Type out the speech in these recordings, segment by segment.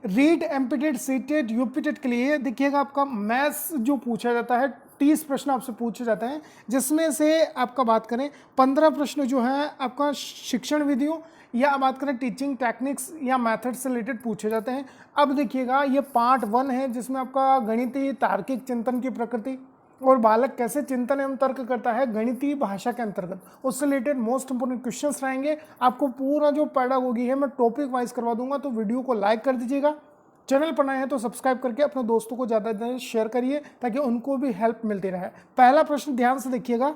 Read, MPTET, CTET, UPTET के लिए देखिएगा आपका मैथ्स जो पूछा जाता है 30 प्रश्न आपसे पूछे जाते हैं, जिसमें से आपका बात करें 15 प्रश्न जो है आपका शिक्षण विधियों या बात करें टीचिंग टेक्निक्स या मेथड से रिलेटेड पूछे जाते हैं। अब देखिएगा ये पार्ट 1 है जिसमें आपका गणितीय तार्किक चिंतन की प्रकृति और बालक कैसे चिंतन एवं तर्क करता है गणितीय भाषा के अंतर्गत, उससे रिलेटेड मोस्ट इंपोर्टेंट क्वेश्चंस रहेंगे। आपको पूरा जो पेडागोगी है मैं टॉपिक वाइज करवा दूंगा, तो वीडियो को लाइक कर दीजिएगा, चैनल पर नए हैं तो सब्सक्राइब करके अपने दोस्तों को ज़्यादा ज़्यादा शेयर करिए ताकि उनको भी हेल्प मिलती रहे। पहला प्रश्न ध्यान से देखिएगा,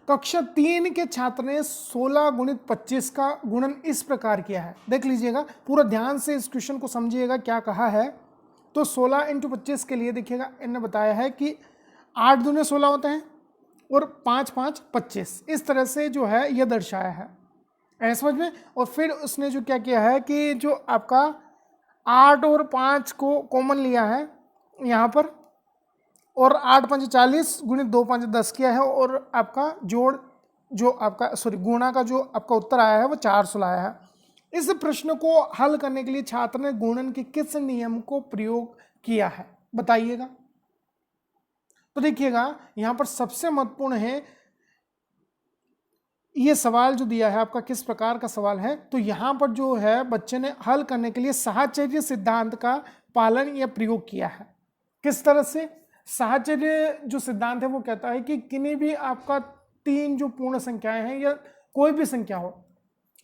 कक्षा 3 के छात्र ने 16 गुणित 25 का गुणन इस प्रकार किया है। देख लीजिएगा, पूरा ध्यान से इस क्वेश्चन को समझिएगा क्या कहा है। तो 16 × 25 के लिए देखिएगा इन्होंने बताया है कि 8 दूने 16 होते हैं और 5 5 25, इस तरह से जो है यह दर्शाया है, ऐसा समझ में। और फिर उसने जो क्या किया है कि जो आपका 8 और 5 को कॉमन लिया है यहाँ पर, और 8 5 40 गुणित 2 5 10 किया है, और आपका जोड़ जो आपका गुणा का जो आपका उत्तर आया है वो 416 आया है। इस प्रश्न को हल करने के लिए छात्र ने गुणन के किस नियम को प्रयोग किया है बताइएगा। तो देखिएगा यहां पर सबसे महत्वपूर्ण है ये सवाल जो दिया है आपका किस प्रकार का सवाल है। तो यहां पर जो है बच्चे ने हल करने के लिए साहचर्य सिद्धांत का पालन या प्रयोग किया है। किस तरह से? साहचर्य जो सिद्धांत है वो कहता है कि किन्हीं भी आपका 3 जो पूर्ण संख्याएं हैं या कोई भी संख्या हो,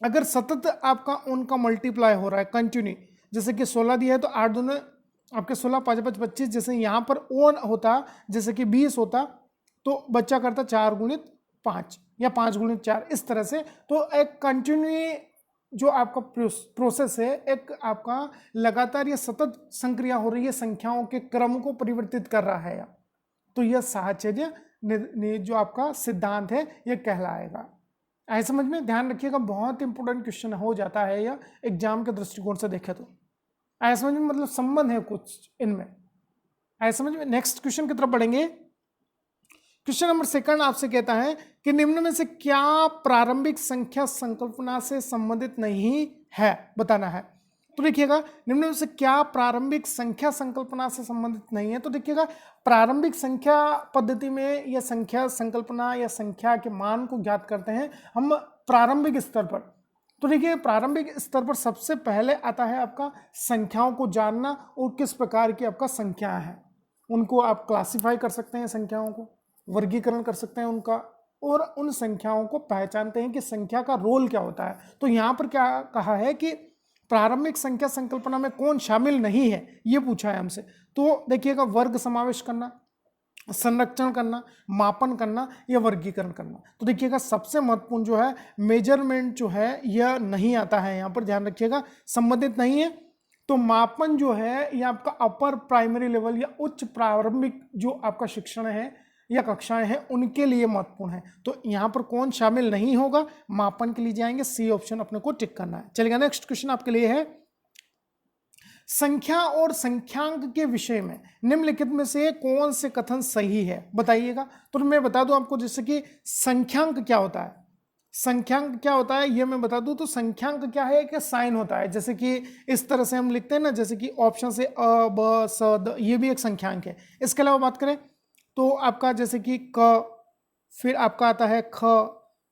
अगर सतत आपका उनका मल्टीप्लाई हो रहा है कंटिन्यू, जैसे कि 16 दिया है तो 8 दूने आपके 16 5 5 25, जैसे यहाँ पर ओन होता जैसे कि 20 होता तो बच्चा करता 4 गुणित 5 या 5 गुणित 4, इस तरह से। तो एक कंटिन्यू जो आपका प्रोसेस है, एक आपका लगातार ये सतत संक्रिया हो रही है, संख्याओं के क्रम को परिवर्तित कर रहा है, तो यह साहचर्य जो आपका सिद्धांत है यह कहलाएगा। ऐसे समझ में ध्यान रखिएगा, बहुत इंपॉर्टेंट क्वेश्चन हो जाता है या एग्जाम के दृष्टिकोण से देखें तो। ऐसे समझ में मतलब संबंध है कुछ इनमें, ऐसे समझ में। नेक्स्ट क्वेश्चन की तरफ बढ़ेंगे। क्वेश्चन नंबर 2 आपसे कहता है कि निम्न में से क्या प्रारंभिक संख्या संकल्पना से संबंधित नहीं है, बताना है। तो देखिएगा निम्न में से क्या प्रारंभिक संख्या संकल्पना से संबंधित नहीं है। तो देखिएगा प्रारंभिक संख्या पद्धति में या संख्या संकल्पना या संख्या के मान को ज्ञात करते हैं हम प्रारंभिक स्तर पर। तो देखिए प्रारंभिक स्तर पर सबसे पहले आता है आपका संख्याओं को जानना और किस प्रकार की आपका संख्याएं हैं, उनको आप क्लासिफाई कर सकते हैं, संख्याओं को वर्गीकरण कर सकते हैं उनका, और उन संख्याओं को पहचानते हैं कि संख्या का रोल क्या होता है। तो यहाँ पर क्या कहा है कि प्रारंभिक संख्या संकल्पना में कौन शामिल नहीं है, ये पूछा है हमसे। तो देखिएगा वर्ग समावेश करना, संरक्षण करना, मापन करना या वर्गीकरण करना। तो देखिएगा सबसे महत्वपूर्ण जो है मेजरमेंट जो है यह नहीं आता है, यहाँ पर ध्यान रखिएगा, संबंधित नहीं है। तो मापन जो है यह आपका अपर प्राइमरी लेवल या उच्च प्रारंभिक जो आपका शिक्षण है या कक्षाएं हैं उनके लिए महत्वपूर्ण है। तो यहाँ पर कौन शामिल नहीं होगा, मापन के लिए जाएंगे, सी ऑप्शन अपने को टिक करना है। चलिएगा नेक्स्ट क्वेश्चन आपके लिए है, संख्या और संख्यांक के विषय में निम्नलिखित में से कौन से कथन सही है बताइएगा। तो मैं बता दूं आपको, जैसे कि संख्यांक क्या होता है, संख्यांक क्या होता है ये मैं बता दूं। तो संख्यांक क्या है कि साइन होता है, जैसे कि इस तरह से हम लिखते हैं ना, जैसे कि ऑप्शन से अ ब स द, ये भी एक संख्यांक है। इसके अलावा बात करें तो आपका जैसे कि क, फिर आपका आता है ख,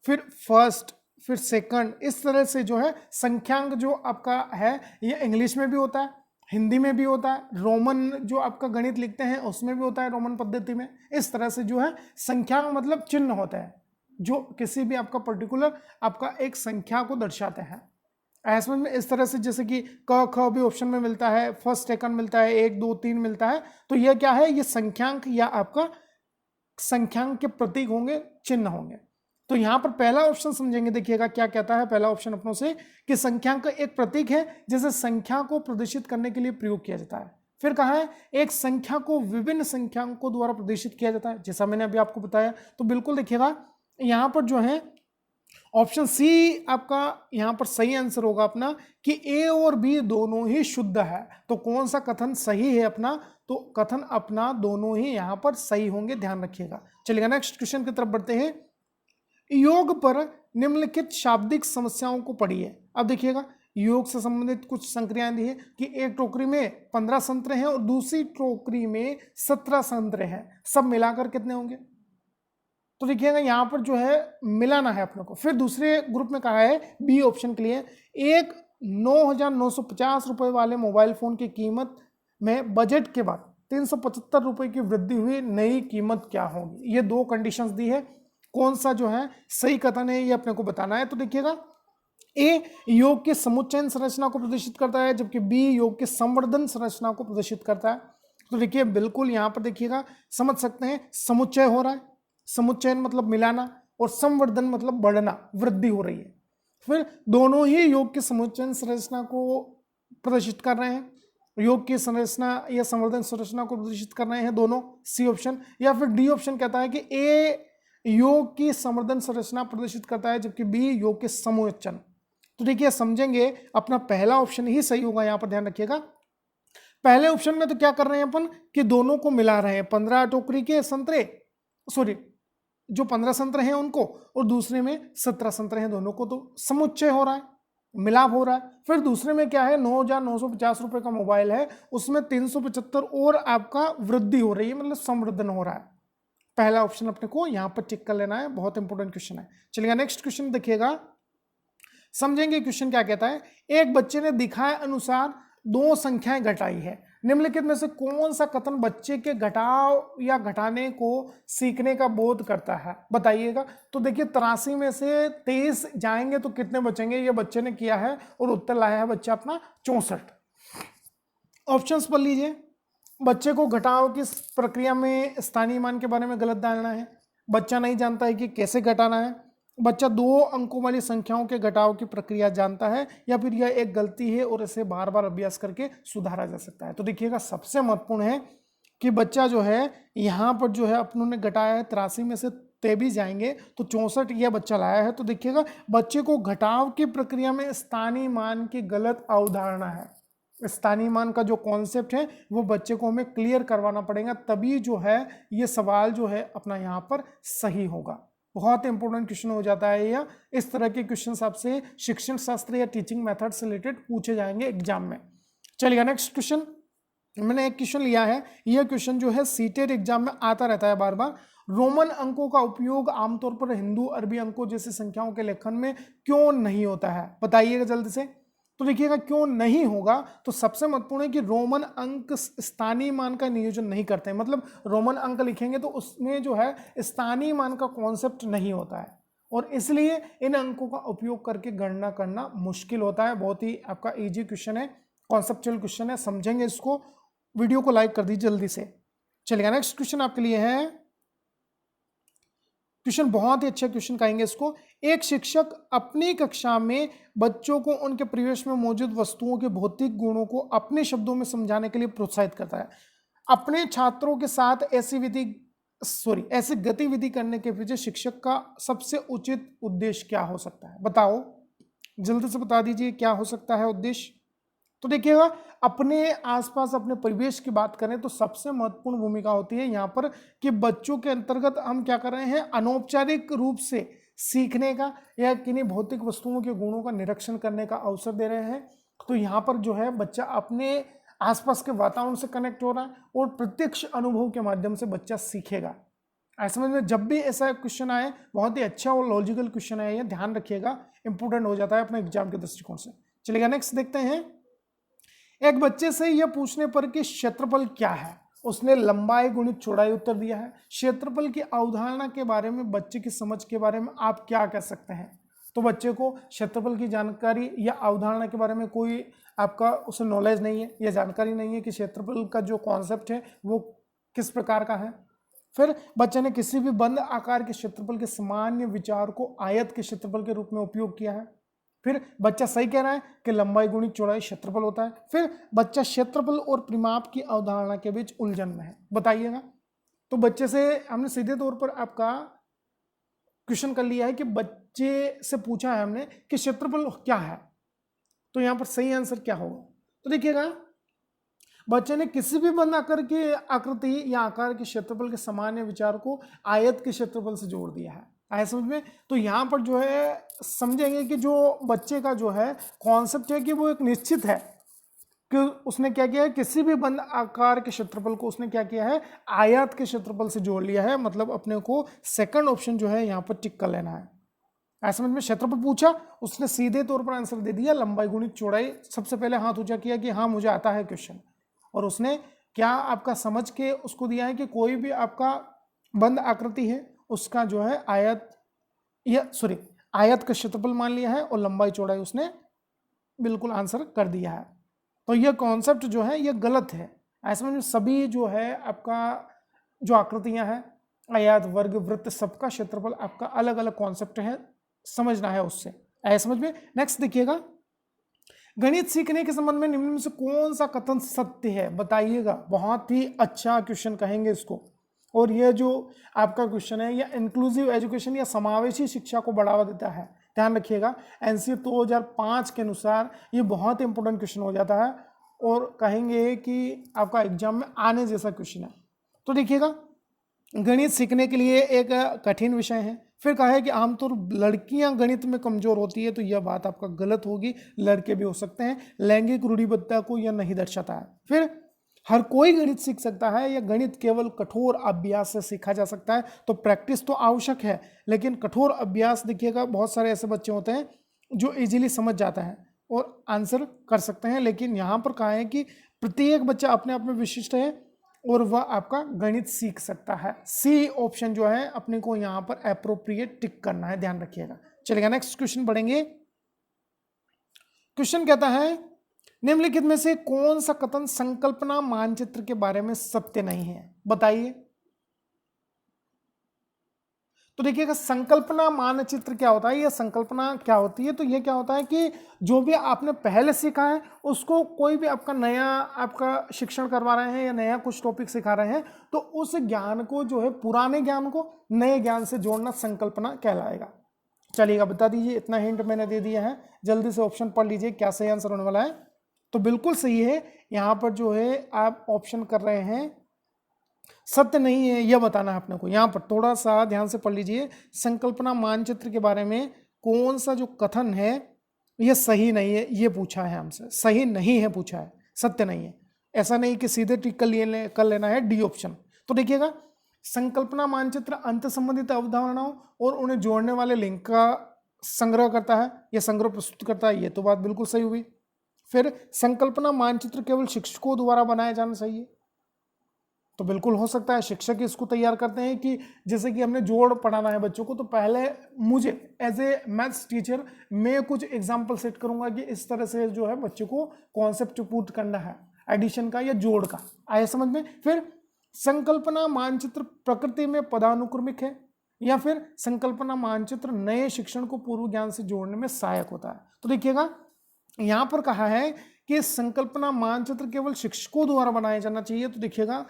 फिर फर्स्ट, फिर सेकंड, इस तरह से जो है संख्यांक जो आपका है ये इंग्लिश में भी होता है, हिंदी में भी होता है, रोमन जो आपका गणित लिखते हैं उसमें भी होता है, रोमन पद्धति में। इस तरह से जो है संख्यांक मतलब चिन्ह होता है जो किसी भी आपका पर्टिकुलर आपका एक संख्या को दर्शाते हैं। ऐसे में इस तरह से जैसे कि क ख भी ऑप्शन में मिलता है, फर्स्ट सेकंड मिलता है, 1 2 3 मिलता है। तो यह क्या है, ये संख्यांक या आपका संख्यांक के प्रतीक होंगे, चिन्ह होंगे। तो यहाँ पर पहला ऑप्शन समझेंगे, देखिएगा क्या कहता है पहला ऑप्शन अपनों से कि संख्यांक एक प्रतीक है जिसे संख्या को प्रदर्शित करने के लिए प्रयोग किया जाता है। फिर कहा है एक संख्या को विभिन्न संख्यांकों द्वारा प्रदर्शित किया जाता है, जैसा मैंने अभी आपको बताया। तो बिल्कुल देखिएगा यहाँ पर जो है ऑप्शन सी आपका यहाँ पर सही आंसर होगा अपना कि ए और बी दोनों ही शुद्ध है। तो कौन सा कथन सही है अपना, तो कथन अपना दोनों ही यहाँ पर सही होंगे, ध्यान रखिएगा। चलिएगा नेक्स्ट क्वेश्चन की तरफ बढ़ते हैं। योग पर निम्नलिखित शाब्दिक समस्याओं को पढ़िए। अब देखिएगा योग से संबंधित कुछ संक्रियाएं दी है कि एक टोकरी में 15 संतरे हैं और दूसरी टोकरी में 17 संतरे हैं, सब मिलाकर कितने होंगे? तो देखिएगा यहाँ पर जो है मिलाना है अपने को। फिर दूसरे ग्रुप में कहा है बी ऑप्शन के लिए, एक 9,950 रुपए वाले मोबाइल फोन की कीमत में बजट के बाद 375 रुपए की वृद्धि हुई, नई कीमत क्या होगी? ये दो कंडीशंस दी है, कौन सा जो है सही कथन है ये अपने को बताना है। तो देखिएगा ए योग के समुच्चयन संरचना को प्रदर्शित करता है, जबकि बी योग के संवर्धन संरचना को प्रदर्शित करता है। तो देखिए बिल्कुल यहाँ पर देखिएगा समझ सकते हैं, समुच्चय हो रहा है, समुच्चयन मतलब मिलाना, और संवर्धन मतलब बढ़ना, वृद्धि हो रही है। फिर दोनों ही योग के समुच्चयन संरचना को प्रदर्शित कर रहे हैं, योग की संरचना या संवर्धन संरचना को प्रदर्शित कर रहे हैं दोनों, सी ऑप्शन। या फिर डी ऑप्शन कहता है कि ए योग की संवर्धन संरचना प्रदर्शित करता है, जबकि बी योग के समुच्चयन। तो देखिए समझेंगे अपना पहला ऑप्शन ही सही होगा, यहां पर ध्यान रखिएगा। पहले ऑप्शन में तो क्या कर रहे हैं अपन कि दोनों को मिला रहे हैं, 15 टोकरी के संतरे, सॉरी जो 15 संतरे हैं उनको, और दूसरे में 17 संतरे हैं दोनों को, तो समुच्चय हो रहा है, मिलाप हो रहा है। फिर दूसरे में क्या है, 9,950 रुपए का मोबाइल है, उसमें 375 और आपका वृद्धि हो रही है, मतलब संवर्धन हो रहा है। पहला ऑप्शन अपने को यहां पर टिक कर लेना है, बहुत इंपॉर्टेंट क्वेश्चन है। चलिएगा नेक्स्ट क्वेश्चन देखिएगा, समझेंगे क्वेश्चन क्या कहता है। एक बच्चे ने दिखाए अनुसार दो संख्याएं घटाई है, निम्नलिखित में से कौन सा कथन बच्चे के घटाव या घटाने को सीखने का बोध करता है, बताइएगा। तो देखिए 83 में से 23 जाएंगे तो कितने बचेंगे, ये बच्चे ने किया है और उत्तर लाया है बच्चा अपना 64। ऑप्शंस पढ़ लीजिए। बच्चे को घटाव की प्रक्रिया में स्थानीय मान के बारे में गलत धारणा है, बच्चा नहीं जानता है कि कैसे घटाना है, बच्चा 2 अंकों वाली संख्याओं के घटाव की प्रक्रिया जानता है, या फिर यह एक गलती है और इसे बार बार अभ्यास करके सुधारा जा सकता है। तो देखिएगा सबसे महत्वपूर्ण है कि बच्चा जो है यहाँ पर जो है अपनों ने घटाया है, 83 में से 23 जाएंगे तो 64 यह बच्चा लाया है। तो देखिएगा बच्चे को घटाव की प्रक्रिया में स्थानीय मान की गलत अवधारणा है, स्थानीय मान का जो कॉन्सेप्ट है वो बच्चे को हमें क्लियर करवाना पड़ेगा, तभी जो है ये सवाल जो है अपना यहाँ पर सही होगा। बहुत इंपॉर्टेंट क्वेश्चन हो जाता है, या इस तरह के क्वेश्चन आपसे शिक्षण शास्त्र या टीचिंग मेथड से रिलेटेड पूछे जाएंगे एग्जाम में। चलिए नेक्स्ट क्वेश्चन, मैंने एक क्वेश्चन लिया है, यह क्वेश्चन जो है सीटेट एग्जाम में आता रहता है बार बार। रोमन अंकों का उपयोग आमतौर पर हिंदू अरबी अंकों जैसी संख्याओं के लेखन में क्यों नहीं होता है, बताइएगा जल्दी से। तो देखिएगा क्यों नहीं होगा, तो सबसे महत्वपूर्ण है कि रोमन अंक स्थानीय मान का नियोजन नहीं करते हैं, मतलब रोमन अंक लिखेंगे तो उसमें जो है स्थानीय मान का कॉन्सेप्ट नहीं होता है, और इसलिए इन अंकों का उपयोग करके गणना करना मुश्किल होता है। बहुत ही आपका इजी क्वेश्चन है, कॉन्सेप्चुअल क्वेश्चन है, समझेंगे इसको। वीडियो को लाइक कर दीजिए जल्दी से। चलिए नेक्स्ट क्वेश्चन आपके लिए है, क्वेश्चन बहुत ही अच्छा क्वेश्चन कहेंगे इसको। एक शिक्षक अपनी कक्षा में बच्चों को उनके परिवेश में मौजूद वस्तुओं के भौतिक गुणों को अपने शब्दों में समझाने के लिए प्रोत्साहित करता है। अपने छात्रों के साथ ऐसी गतिविधि करने के पीछे शिक्षक का सबसे उचित उद्देश्य क्या हो सकता है, बताओ जल्दी से बता दीजिए क्या हो सकता है उद्देश्य। तो देखिएगा अपने आसपास अपने परिवेश की बात करें तो सबसे महत्वपूर्ण भूमिका होती है यहाँ पर कि बच्चों के अंतर्गत हम क्या कर रहे हैं, अनौपचारिक रूप से सीखने का या किन्हीं भौतिक वस्तुओं के गुणों का निरीक्षण करने का अवसर दे रहे हैं। तो यहाँ पर जो है बच्चा अपने आसपास के वातावरण से कनेक्ट हो रहा है और प्रत्यक्ष अनुभव के माध्यम से बच्चा सीखेगा। ऐसे में जब भी ऐसा क्वेश्चन आए, बहुत ही अच्छा और लॉजिकल क्वेश्चन है, ये ध्यान रखिएगा, इंपॉर्टेंट हो जाता है अपने एग्जाम के दृष्टिकोण से। चलिएगा नेक्स्ट देखते हैं। एक बच्चे से यह पूछने पर कि क्षेत्रफल क्या है, उसने लंबाई गुणित चौड़ाई उत्तर दिया है। क्षेत्रफल की अवधारणा के बारे में बच्चे की समझ के बारे में आप क्या कह सकते हैं। तो बच्चे को क्षेत्रफल की जानकारी या अवधारणा के बारे में कोई आपका उसे नॉलेज नहीं है या जानकारी नहीं है कि क्षेत्रफल का जो कॉन्सेप्ट है वो किस प्रकार का है। फिर बच्चे ने किसी भी बंद आकार के क्षेत्रफल के सामान्य विचार को आयत के क्षेत्रफल के रूप में उपयोग किया है। फिर बच्चा सही कह रहा है कि लंबाई गुणित चौड़ाई क्षेत्रफल होता है। फिर बच्चा क्षेत्रफल और परिमाप की अवधारणा के बीच उलझन में है, बताइएगा। तो बच्चे से हमने सीधे तौर पर आपका क्वेश्चन कर लिया है कि बच्चे से पूछा है हमने कि क्षेत्रफल क्या है, तो यहां पर सही आंसर क्या होगा। तो देखिएगा बच्चे ने किसी भी बंद आकार की आकृति या आकार के क्षेत्रफल के सामान्य विचार को आयत के क्षेत्रफल से जोड़ दिया है। आया समझ में। तो यहाँ पर जो है समझेंगे कि जो बच्चे का जो है कॉन्सेप्ट है कि वो एक निश्चित है कि उसने क्या किया है, किसी भी बंद आकार के क्षेत्रफल को उसने क्या किया है, आयत के क्षेत्रफल से जोड़ लिया है। मतलब अपने को सेकंड ऑप्शन जो है यहाँ पर टिक कर लेना है। ऐसा समझ में। क्षेत्रफल पूछा, उसने सीधे तौर पर आंसर दे दिया लंबाई गुणित चौड़ाई। सबसे पहले हाथ ऊंचा किया कि हाँ मुझे आता है क्वेश्चन, और उसने क्या आपका समझ के उसको दिया है कि कोई भी आपका बंद आकृति है उसका जो है आयत आयत का क्षेत्रफल मान लिया है और लंबाई चौड़ाई उसने बिल्कुल आंसर कर दिया है। तो यह कॉन्सेप्ट जो है यह गलत है। ऐसे में सभी जो है आपका जो आकृतियां हैं, आयत, वर्ग, वृत्त, सबका क्षेत्रफल आपका अलग अलग कॉन्सेप्ट है, समझना है उससे। ऐसे समझ में। नेक्स्ट देखिएगा, गणित सीखने के संबंध में निम्न में से कौन सा कथन सत्य है, बताइएगा। बहुत ही अच्छा क्वेश्चन कहेंगे इसको। और यह जो आपका क्वेश्चन है यह इंक्लूसिव एजुकेशन या समावेशी शिक्षा को बढ़ावा देता है। ध्यान रखिएगा, एनसीए 2005 के अनुसार ये बहुत इंपॉर्टेंट क्वेश्चन हो जाता है और कहेंगे कि आपका एग्जाम में आने जैसा क्वेश्चन है। तो देखिएगा, गणित सीखने के लिए एक कठिन विषय है। फिर कहा है कि आमतौर लड़कियां गणित में कमजोर होती है, तो यह बात आपका गलत होगी, लड़के भी हो सकते हैं। लैंगिक रूढ़िबद्धता को यह नहीं दर्शाता है। फिर हर कोई गणित सीख सकता है, या गणित केवल कठोर अभ्यास से सीखा जा सकता है। तो प्रैक्टिस तो आवश्यक है, लेकिन कठोर अभ्यास देखिएगा, बहुत सारे ऐसे बच्चे होते हैं जो इजीली समझ जाता है और आंसर कर सकते हैं। लेकिन यहाँ पर कहा है कि प्रत्येक बच्चा अपने आप में विशिष्ट है और वह आपका गणित सीख सकता है। सी ऑप्शन जो है अपने को यहाँ पर एप्रोप्रिएट टिक करना है, ध्यान रखिएगा। चलिएगा नेक्स्ट क्वेश्चन पढ़ेंगे। क्वेश्चन कहता है, निम्नलिखित में से कौन सा कथन संकल्पना मानचित्र के बारे में सत्य नहीं है, बताइए। तो देखिएगा, संकल्पना मानचित्र क्या होता है, यह संकल्पना क्या होती है। तो यह क्या होता है कि जो भी आपने पहले सीखा है उसको कोई भी आपका नया आपका शिक्षण करवा रहे हैं या नया कुछ टॉपिक सिखा रहे हैं, तो उस ज्ञान को जो है, पुराने ज्ञान को नए ज्ञान से जोड़ना संकल्पना कहलाएगा। चलिएगा बता दीजिए, इतना हिंट मैंने दे दिया है, जल्दी से ऑप्शन पढ़ लीजिए क्या सही आंसर होने वाला है। तो बिल्कुल सही है, यहाँ पर जो है आप ऑप्शन कर रहे हैं सत्य नहीं है, यह बताना है अपने को। यहाँ पर थोड़ा सा ध्यान से पढ़ लीजिए, संकल्पना मानचित्र के बारे में कौन सा जो कथन है यह सही नहीं है, ये पूछा है हमसे। सही नहीं है पूछा है, सत्य नहीं है। ऐसा नहीं कि सीधे टिक कर लेना है डी ऑप्शन। तो देखिएगा, संकल्पना मानचित्र अंत संबंधित अवधारणाओं और उन्हें जोड़ने वाले लिंक का संग्रह करता है या संग्रह प्रस्तुत करता है, ये तो बात बिल्कुल सही हुई। फिर संकल्पना मानचित्र केवल शिक्षकों द्वारा बनाया जाना चाहिए, तो बिल्कुल हो सकता है शिक्षक इसको तैयार करते हैं कि जैसे कि हमने जोड़ पढ़ाना है बच्चों को, तो पहले मुझे एज ए मैथ्स टीचर मैं कुछ एग्जाम्पल सेट करूंगा कि इस तरह से जो है बच्चे को कॉन्सेप्ट पुट करना है एडिशन का या जोड़ का। आया समझ में। फिर संकल्पना मानचित्र प्रकृति में पदानुक्रमिक है, या फिर संकल्पना मानचित्र नए शिक्षण को पूर्व ज्ञान से जोड़ने में सहायक होता है। तो देखिएगा, यहां पर कहा है कि संकल्पना मानचित्र केवल शिक्षकों द्वारा बनाया जाना चाहिए। तो देखिएगा,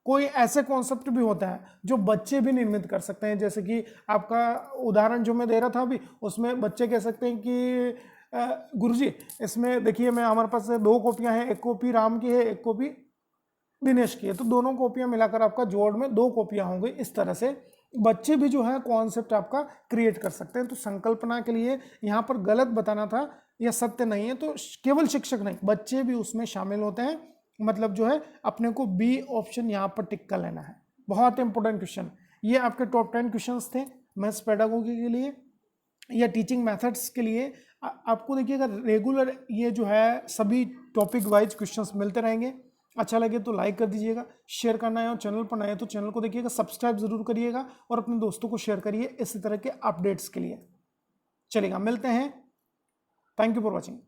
कोई ऐसे कॉन्सेप्ट भी होता है जो बच्चे भी निर्मित कर सकते हैं। जैसे कि आपका उदाहरण जो मैं दे रहा था अभी, उसमें बच्चे कह सकते हैं कि गुरुजी इसमें देखिए, मैं हमारे पास 2 कॉपियां हैं, एक कॉपी राम की है, एक कॉपी दिनेश की है, तो दोनों कॉपियां मिलाकर आपका जोड़ में 2 कॉपियां होंगी। इस तरह से बच्चे भी जो है कॉन्सेप्ट आपका क्रिएट कर सकते हैं। तो संकल्पना के लिए यहाँ पर गलत बताना था, यह सत्य नहीं है। तो केवल शिक्षक नहीं, बच्चे भी उसमें शामिल होते हैं। मतलब जो है अपने को बी ऑप्शन यहाँ पर टिक कर लेना है। बहुत इंपॉर्टेंट क्वेश्चन, ये आपके टॉप 10 क्वेश्चंस थे मैथ्स पेडागोगी के लिए या टीचिंग मेथड्स के लिए। आपको देखिएगा रेगुलर ये जो है सभी टॉपिक वाइज क्वेश्चंस मिलते रहेंगे। अच्छा लगे तो लाइक कर दीजिएगा, शेयर करना है, और चैनल पर नए हैं तो चैनल को देखिएगा, सब्सक्राइब जरूर करिएगा और अपने दोस्तों को शेयर करिए इसी तरह के अपडेट्स के लिए। चलेगा, मिलते हैं। Thank you for watching.